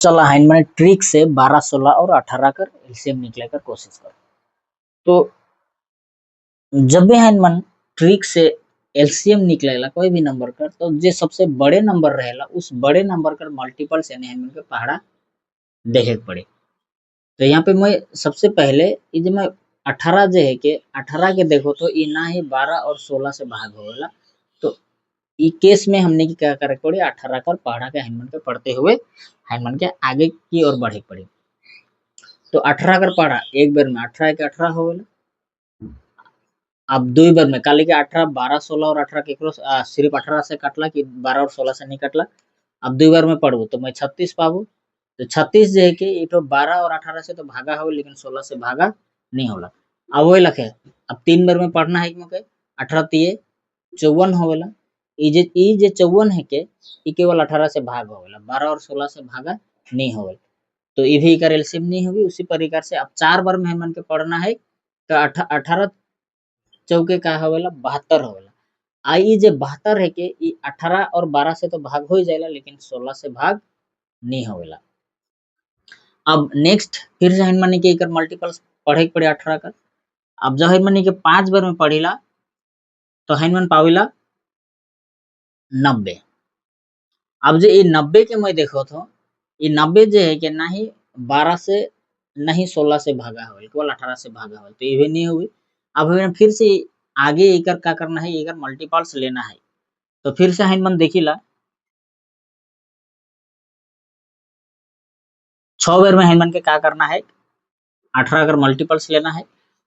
चला है मैंने ट्रिक से 12, 16 और 18 कर एलसीएम निकले कर कोशिश करो। तो जब भी है मन ट्रिक से एलसीएम निकलेला कोई भी नंबर कर, तो जे सबसे बड़े नंबर रहेला उस बड़े नंबर कर मल्टीपल्स यानी है के पहाड़ा देखे के पड़े। तो यहाँ पे मैं सबसे पहले ये जो मैं 18 जो है के 18 के देखो तो ये ना ही 12 और 16 से भाग होगा। तो ई केस में हमने की क्या करे पड़े 18 कर पहाड़ा के हैंडमन के पढ़ते हुए हैंडमन के आगे की ओर बढ़े पड़े। तो 18 कर पहाड़ा एक बार में 18 के 18 हो गया। अब दुई बार में काली के 18, 12, 16 और 18 केकरो सिर्फ 18 से कटला कि 12 और 16 से नहीं कटला। अब दुई बार में पढ़बो तो मैं 36 पाबो। तो 36 जो है कि ये तो 12 और 18 से तो भागा हो लेकिन 16 से भागा नहीं होला। अब वही लखे अब तीन बार में पढ़ना है कि मके 18 तिये 54 होवेला। ई जे 54 है के ई केवल 18 से भाग होवेला, 12 और 16 से भागा नहीं होवेला। तो ये भी कर एलसीएम नहीं होगी। उसी प्रकार से अब चार बार में मन के पढ़ना है तो 18 चौके का होवेला 72 होवेला। आई जे 72 है के ई 18 और 12 से तो भाग हो ही जाएगा लेकिन 16 से भाग नहीं होवेला। अब नेक्स्ट फिर से मानी के एकर मल्टीपल्स पढ़े के पड़े 18 का। अब जब मानी के 5 बार में पढ़िला तो हैनमन पाविला 90। अब जो ये 90 के मैं देखो तो ये 90 जो है कि ना ही 12 से नहीं 16 से भागा हो केवल 18 से भागा हो तो ये नहीं हुई। अब हमें फिर से आगे एकर क्या करना है एकर मल्टीपल्स लेना है। तो फिर से हैनमन देखिला 6 बार में हैनमन के क्या करना है 18 अगर मल्टीपल्स लेना है।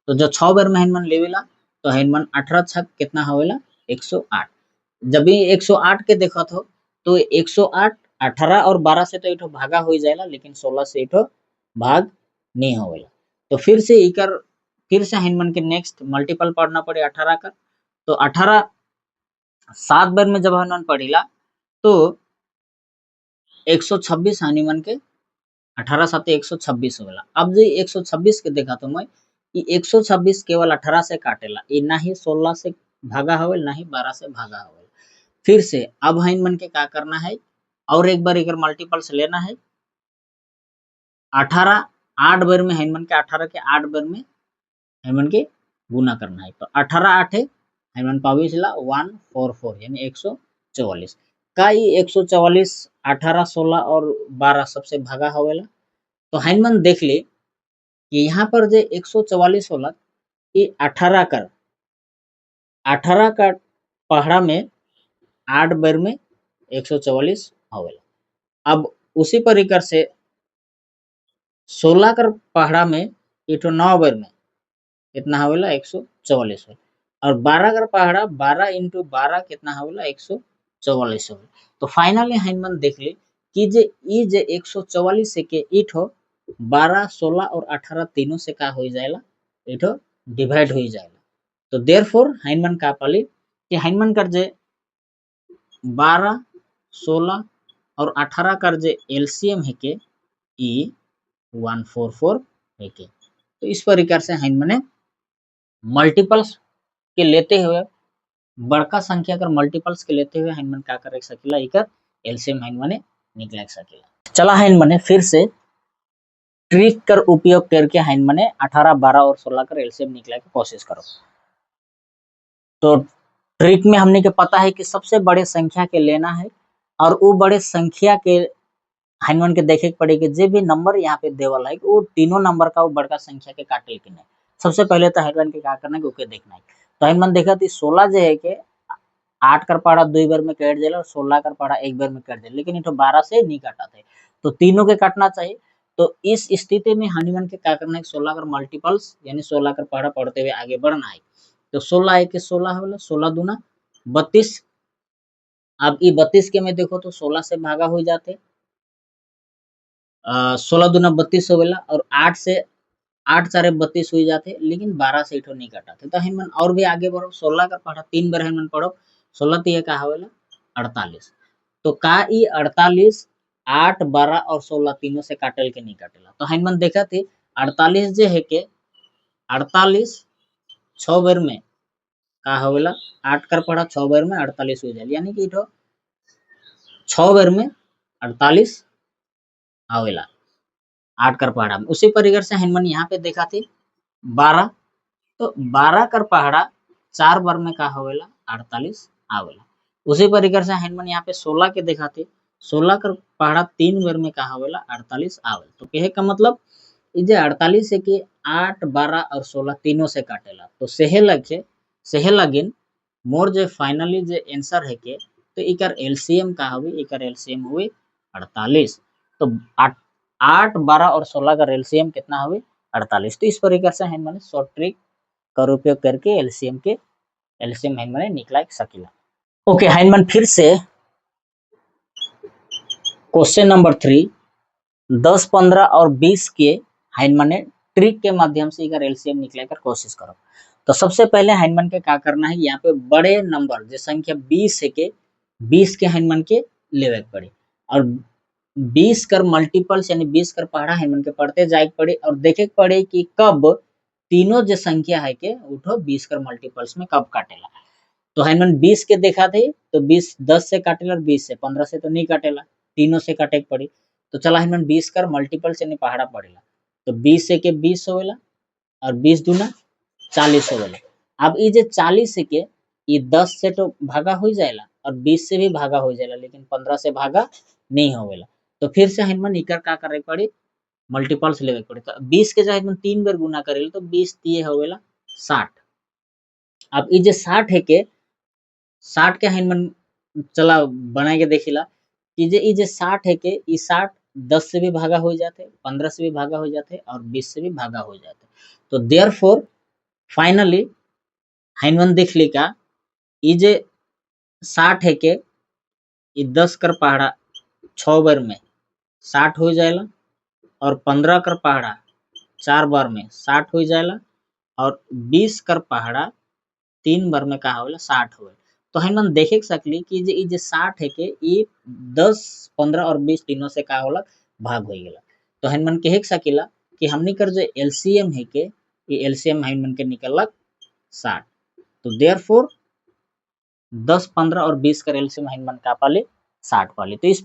तो जो 6 बार में हैनमन लेवेला तो हैनमन 18 छक कितना होवेला 108। जब भी 108 के देखत हो तो 108 18 और 12 से तो इठो भागा हो जाएगा लेकिन 16 से इठो भाग नहीं होवेला। तो फिर से इकर फिर से हैनमन के नेक्स्ट मल्टीपल पढ़ना पड़े 18 का। तो 18 7 बार में जब हैनमन पढ़िला तो 126 हैनमन के 18 साथे 126 होवेला। अब जे 126 के देखा तो मैं ये 126 केवल 18 से काटेला, ये ना ही 16 से भागा होवेल ना ही 12 से भागा होवेल। फिर से अब हैनमन के क्या करना है और एक बार एकर मल्टीपल्स लेना है 18 8 बार में हैनमन के 18 के 8 बार में हैनमन के गुना करना है। तो 18 8 हैनमन पाविसला 144 यानी 144 का ये 144 18 16 और 12 सबसे भागा होवेला। तो हैनमन देख ले कि यहाँ पर जो 144 होला ये 18 का पहाड़ा में 8 बार में 144 होवेला। अब उसी प्रकार से 16 कर पहाड़ा में इठो 9 बार में कितना होवेला 144 हो। और 12 कर पहाड़ा 12 इंटू 12 कितना होवेला 144 होवेला। तो फाइनली हैनमन देख ले कि जे ई जे 144 से के इठो 12 16 और 18 तीनों से का हो जाएला इठो डिवाइड हो जाएला। तो देयरफॉर हैनमन का पाली कि हैनमन कर जे 12 16 और 18 कर जे एलसीएम है के ई 144 है के। तो इस प्रकार से हैनमने मल्टीपल्स के लेते हुए बड़का संख्या कर मल्टीपल्स के लेते हुए हैनमन का कर सकेला इकर एलसीएम हैनमने निकल सकेला। चला हैनमने फिर से ट्रिक कर उपयोग करके हैनमने 18 12 और 16 कर एलसीएम निकले की कोशिश करो। तो ट्रिक में हमने के पता है कि सबसे बड़े संख्या के लेना है और वो बड़े संख्या के हैनमन के देखे के पड़े कि जे भी नंबर यहाँ पे देवल है वो तीनों नंबर का वो बड़का संख्या के काटे कि नहीं। सबसे पहले तो हैनमन के क्या करना है ओके देखना है। तो हैनमन देखा थी 16 जो है कि 8 कर पहाड़ा 2 बार में कट देला और 16 कर पहाड़ा एक बार में कट देला लेकिन इठो 12 से नहीं काटा थे तो तीनों के काटना चाहिए। तो इस स्थिति में हैनमन के क्या करना है 16 कर मल्टीपल्स यानी 16 कर पहाड़ा पढ़ते हुए आगे बढ़ना है। तो 16 एक 16 होला 16 दूना 32। अब ये 32 के में देखो तो 16 से भागा हो जाते 16 दूना 32 होवेला और 8 से 8 चारे 32 हो जाते लेकिन 12 से इठो नहीं काटाते। तो हैनमन और भी आगे बढ़ो 16 का पढ़ा 3 बार हैनमन पढ़ो 16 तिया का होवेला 48। तो का ई 48 8 12 और 16 तीनों से काटल के नहीं काटेला। तो हैनमन देखा थे 48 जे है के 48 6 बार में का होवेला 8 कर पढ़ा 6 बार में 48 हो जाए यानी कि इठो 6 बार में 48 आवेला 8 कर पहाड़ा में। उसी परिकर से हमन यहाँ पे देखा थे 12, तो 12 कर पहाड़ा 4 बार में का होवेला 48 आवेला। उसी परिकर से हमन यहाँ पे 16 के देखा थे 16 कर पहाड़ा 3 बार में का होवेला 48 आवेला। तो कहे का मतलब ये जे 48 है कि 8, 12 और 16 तीनों से काटेला। तो सेहे लगिन मोर जे फाइनली जे आंसर है के तो इकर एलसीएम का हवे, इकर एलसीएम हुए 48। तो 8, 12 और 16 का एलसीएम कितना हवे 48। तो इस प्रकार से हमन शॉर्ट ट्रिक का उपयोग करके एलसीएम हमन निकला सकीला। ओके हमन फिर से क्वेश्चन नंबर 3 10, 15 और 20 के हमन ट्रिक के माध्यम से इकर एलसीएम निकले कर कोशिश करो। तो सबसे पहले हमन के क्या करना है, यहाँ पे बड़े नंबर जो संख्या 20 है के 20 के हमन के लेवे के पड़े और 20 कर मल्टीपल्स यानी 20 कर पहाड़ा हमन के पढ़ते जाए के पड़े और देखे के पड़े कि कब तीनों जो संख्या है के उठो 20 कर मल्टीपल्स में कब काटेला। तो हमन 20 के देखा थे तो 20 10 से काटेला और 20 से 15 से तो नहीं काटेला, तीनों से काटे के पड़ी। तो चला हमन 20 कर मल्टीपल से नहीं पहाड़ा पड़ेला। तो 20 से के 20 होवेला और 20 दूना 40 होवेला। अब ये जो 40 है के ये 10 से तो भागा हो जाएला और 20 से भी भागा हो जाएला, लेकिन 15 से भागा नहीं होवेला। तो फिर से हमन इकर का करे पड़ी मल्टीपल्स लेवे पड़ी। तो 20 के जगह हमन 3 बार गुना करेला तो 20 तिये होवेला 60। अब ये जो 60 है के 60 के हमन चला बनाए के देखिला कि जे ये जो 60 है के ये 60 10 से भी भागा हो जाते, 15 से भी भागा हो जाते और 20 से भी भागा हो जाते। तो देयरफॉर फाइनली हमन देख ली का ये जे 60 है के ये 10 कर पहाड़ा 6 बार में 60 हो जाएला और 15 कर पहाड़ा 4 बार में 60 हो जाएला और 20 कर पहाड़ा 3 बार में का होवेला 60 होवेला। तो हमन देखे सकली कि ये जे 60 है के ये 10, 15 और 20 तीनों से का होला भाग हो गेला। तो हमन कहे सकीला कि हमनी कर जो एलसीएम है के ये एलसीएम हमन के निकलक 60। तो देयरफॉर 10, 15 और 20 का एलसीएम हमन का पाले 60 पाले। तो इस